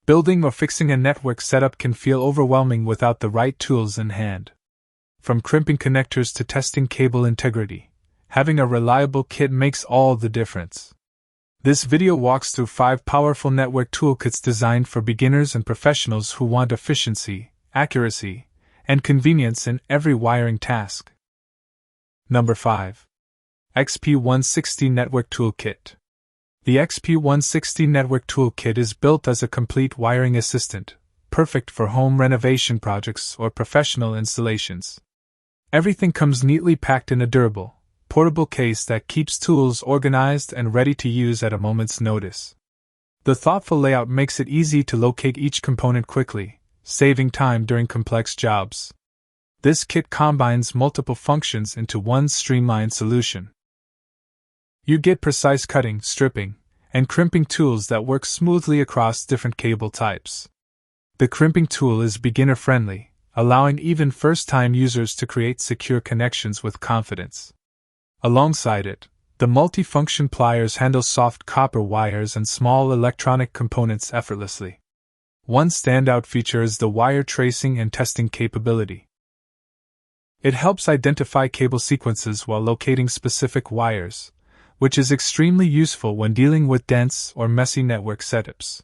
Building or fixing a network setup can feel overwhelming without the right tools in hand. From crimping connectors to testing cable integrity, having a reliable kit makes all the difference. This video walks through 5 powerful network toolkits designed for beginners and professionals who want efficiency, accuracy, and convenience in every wiring task. Number 5. XP160 Network Toolkit. The XP160 Network Toolkit is built as a complete wiring assistant, perfect for home renovation projects or professional installations. Everything comes neatly packed in a durable, portable case that keeps tools organized and ready to use at a moment's notice. The thoughtful layout makes it easy to locate each component quickly, saving time during complex jobs. This kit combines multiple functions into one streamlined solution. You get precise cutting, stripping, and crimping tools that work smoothly across different cable types. The crimping tool is beginner-friendly, allowing even first-time users to create secure connections with confidence. Alongside it, the multi-function pliers handle soft copper wires and small electronic components effortlessly. One standout feature is the wire tracing and testing capability. It helps identify cable sequences while locating specific wires, which is extremely useful when dealing with dense or messy network setups.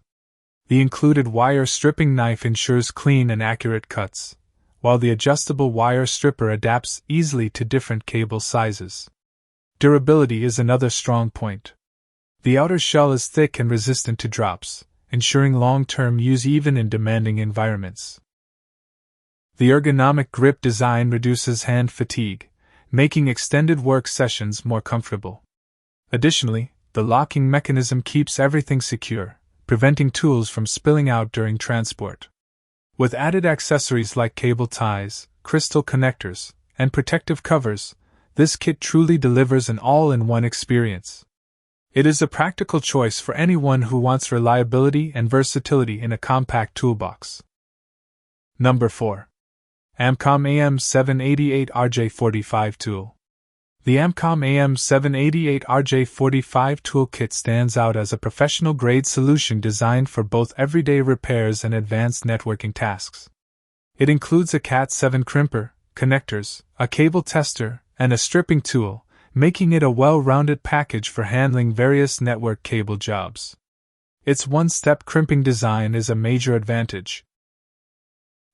The included wire stripping knife ensures clean and accurate cuts, while the adjustable wire stripper adapts easily to different cable sizes. Durability is another strong point. The outer shell is thick and resistant to drops, ensuring long-term use even in demanding environments. The ergonomic grip design reduces hand fatigue, making extended work sessions more comfortable. Additionally, the locking mechanism keeps everything secure, preventing tools from spilling out during transport. With added accessories like cable ties, crystal connectors, and protective covers, this kit truly delivers an all-in-one experience. It is a practical choice for anyone who wants reliability and versatility in a compact toolbox. Number 4. AMPCOM AM-788 RJ45 Tool. The AMPCOM AM-788 RJ45 toolkit stands out as a professional-grade solution designed for both everyday repairs and advanced networking tasks. It includes a Cat7 crimper, connectors, a cable tester, and a stripping tool, making it a well-rounded package for handling various network cable jobs. Its one-step crimping design is a major advantage.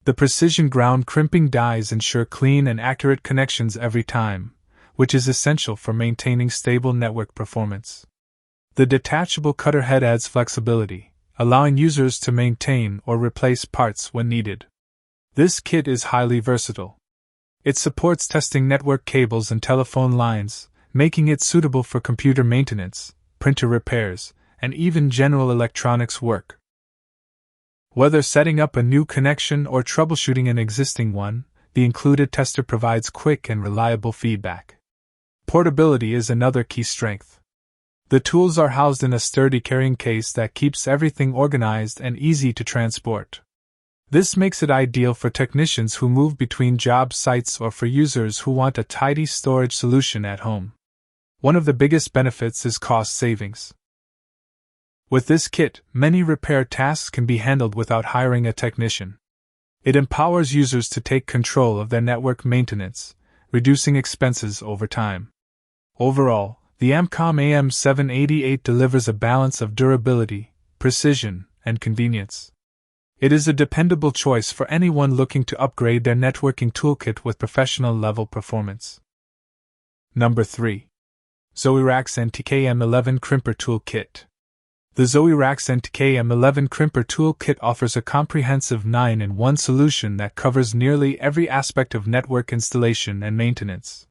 The precision ground crimping dies ensure clean and accurate connections every time, which is essential for maintaining stable network performance. The detachable cutter head adds flexibility, allowing users to maintain or replace parts when needed. This kit is highly versatile. It supports testing network cables and telephone lines, making it suitable for computer maintenance, printer repairs, and even general electronics work. Whether setting up a new connection or troubleshooting an existing one, the included tester provides quick and reliable feedback. Portability is another key strength. The tools are housed in a sturdy carrying case that keeps everything organized and easy to transport. This makes it ideal for technicians who move between job sites or for users who want a tidy storage solution at home. One of the biggest benefits is cost savings. With this kit, many repair tasks can be handled without hiring a technician. It empowers users to take control of their network maintenance, reducing expenses over time. Overall, the AMPCOM AM-788 delivers a balance of durability, precision, and convenience. It is a dependable choice for anyone looking to upgrade their networking toolkit with professional-level performance. Number 3. ZoeRax NTK-M11 Crimper Toolkit. The ZoeRax NTK-M11 Crimper Toolkit offers a comprehensive 9-in-1 solution that covers nearly every aspect of network installation and maintenance.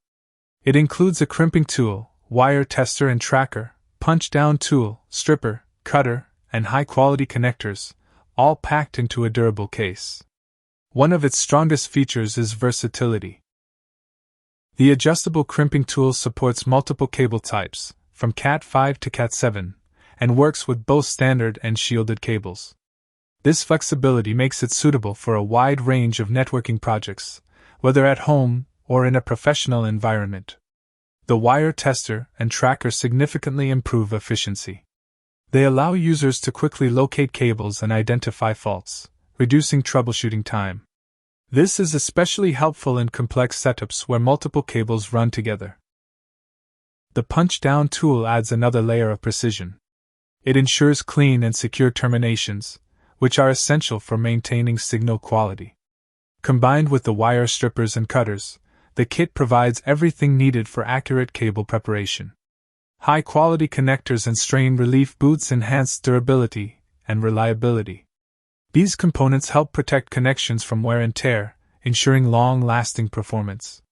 It includes a crimping tool, wire tester and tracker, punch-down tool, stripper, cutter, and high-quality connectors, all packed into a durable case. One of its strongest features is versatility. The adjustable crimping tool supports multiple cable types, from Cat5 to Cat7, and works with both standard and shielded cables. This flexibility makes it suitable for a wide range of networking projects, whether at home or in a professional environment. The wire tester and tracker significantly improve efficiency. They allow users to quickly locate cables and identify faults, reducing troubleshooting time. This is especially helpful in complex setups where multiple cables run together. The punch-down tool adds another layer of precision. It ensures clean and secure terminations, which are essential for maintaining signal quality. Combined with the wire strippers and cutters, the kit provides everything needed for accurate cable preparation. High-quality connectors and strain relief boots enhance durability and reliability. These components help protect connections from wear and tear, ensuring long-lasting performance.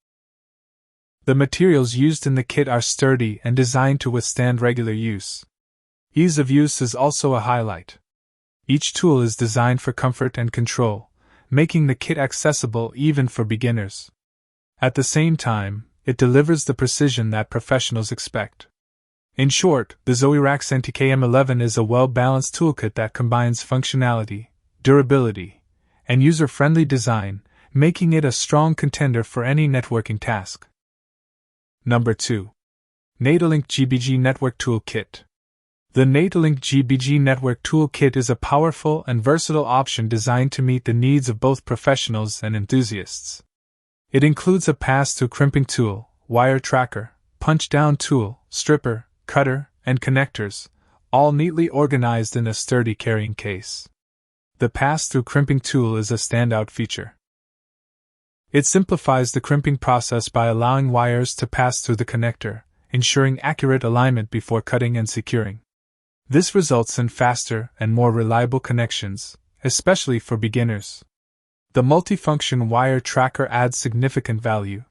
The materials used in the kit are sturdy and designed to withstand regular use. Ease of use is also a highlight. Each tool is designed for comfort and control, making the kit accessible even for beginners. At the same time, it delivers the precision that professionals expect. In short, the ZoeRax AMPCOM AM-788 is a well-balanced toolkit that combines functionality, durability, and user-friendly design, making it a strong contender for any networking task. Number 2. NATALINK GBG Network Toolkit. The NATALINK GBG Network Toolkit is a powerful and versatile option designed to meet the needs of both professionals and enthusiasts. It includes a pass-through crimping tool, wire tracker, punch-down tool, stripper, cutter, and connectors, all neatly organized in a sturdy carrying case. The pass-through crimping tool is a standout feature. It simplifies the crimping process by allowing wires to pass through the connector, ensuring accurate alignment before cutting and securing. This results in faster and more reliable connections, especially for beginners. The multifunction wire tracker adds significant value.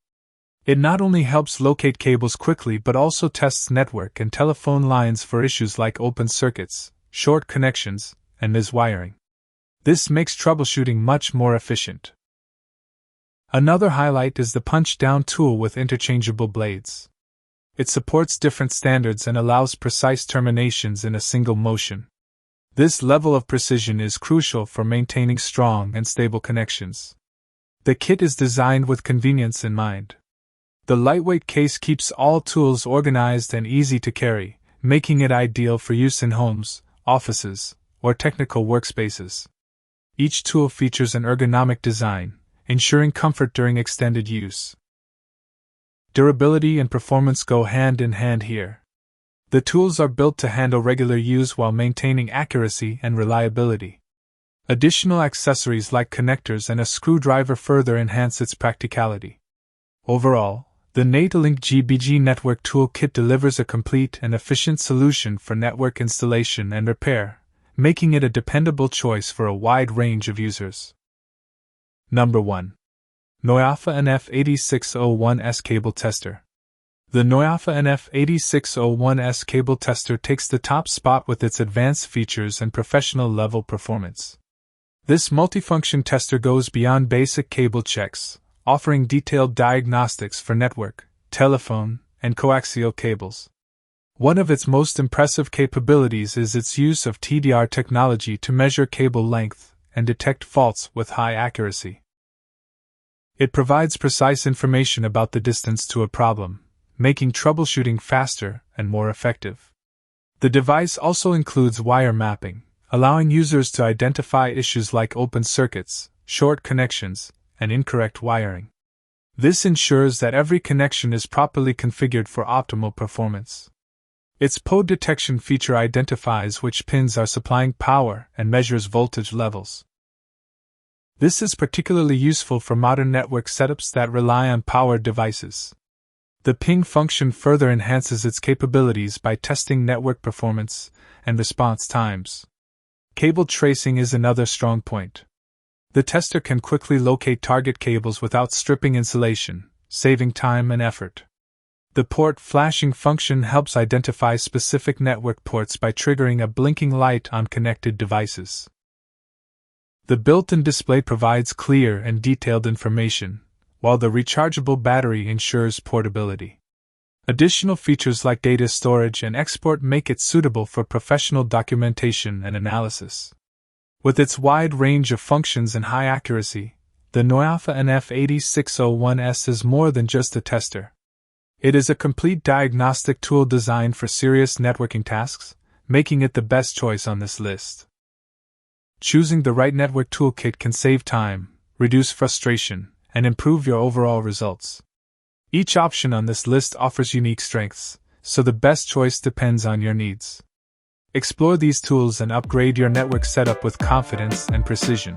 It not only helps locate cables quickly but also tests network and telephone lines for issues like open circuits, short connections, and miswiring. This makes troubleshooting much more efficient. Another highlight is the punch-down tool with interchangeable blades. It supports different standards and allows precise terminations in a single motion. This level of precision is crucial for maintaining strong and stable connections. The kit is designed with convenience in mind. The lightweight case keeps all tools organized and easy to carry, making it ideal for use in homes, offices, or technical workspaces. Each tool features an ergonomic design, ensuring comfort during extended use. Durability and performance go hand in hand here. The tools are built to handle regular use while maintaining accuracy and reliability. Additional accessories like connectors and a screwdriver further enhance its practicality. Overall, the NATALINK GBG Network Toolkit delivers a complete and efficient solution for network installation and repair, making it a dependable choice for a wide range of users. Number 1. NOYAFA NF8601S Cable Tester. The NOYAFA NF8601S Cable Tester takes the top spot with its advanced features and professional-level performance. This multifunction tester goes beyond basic cable checks, offering detailed diagnostics for network, telephone, and coaxial cables. One of its most impressive capabilities is its use of TDR technology to measure cable length and detect faults with high accuracy. It provides precise information about the distance to a problem, making troubleshooting faster and more effective. The device also includes wire mapping, allowing users to identify issues like open circuits, short connections, and incorrect wiring. This ensures that every connection is properly configured for optimal performance. Its POD detection feature identifies which pins are supplying power and measures voltage levels. This is particularly useful for modern network setups that rely on powered devices. The ping function further enhances its capabilities by testing network performance and response times. Cable tracing is another strong point. The tester can quickly locate target cables without stripping insulation, saving time and effort. The port flashing function helps identify specific network ports by triggering a blinking light on connected devices. The built-in display provides clear and detailed information, while the rechargeable battery ensures portability. Additional features like data storage and export make it suitable for professional documentation and analysis. With its wide range of functions and high accuracy, the NOYAFA NF8601S is more than just a tester. It is a complete diagnostic tool designed for serious networking tasks, making it the best choice on this list. Choosing the right network toolkit can save time, reduce frustration, and improve your overall results. Each option on this list offers unique strengths, so the best choice depends on your needs. Explore these tools and upgrade your network setup with confidence and precision.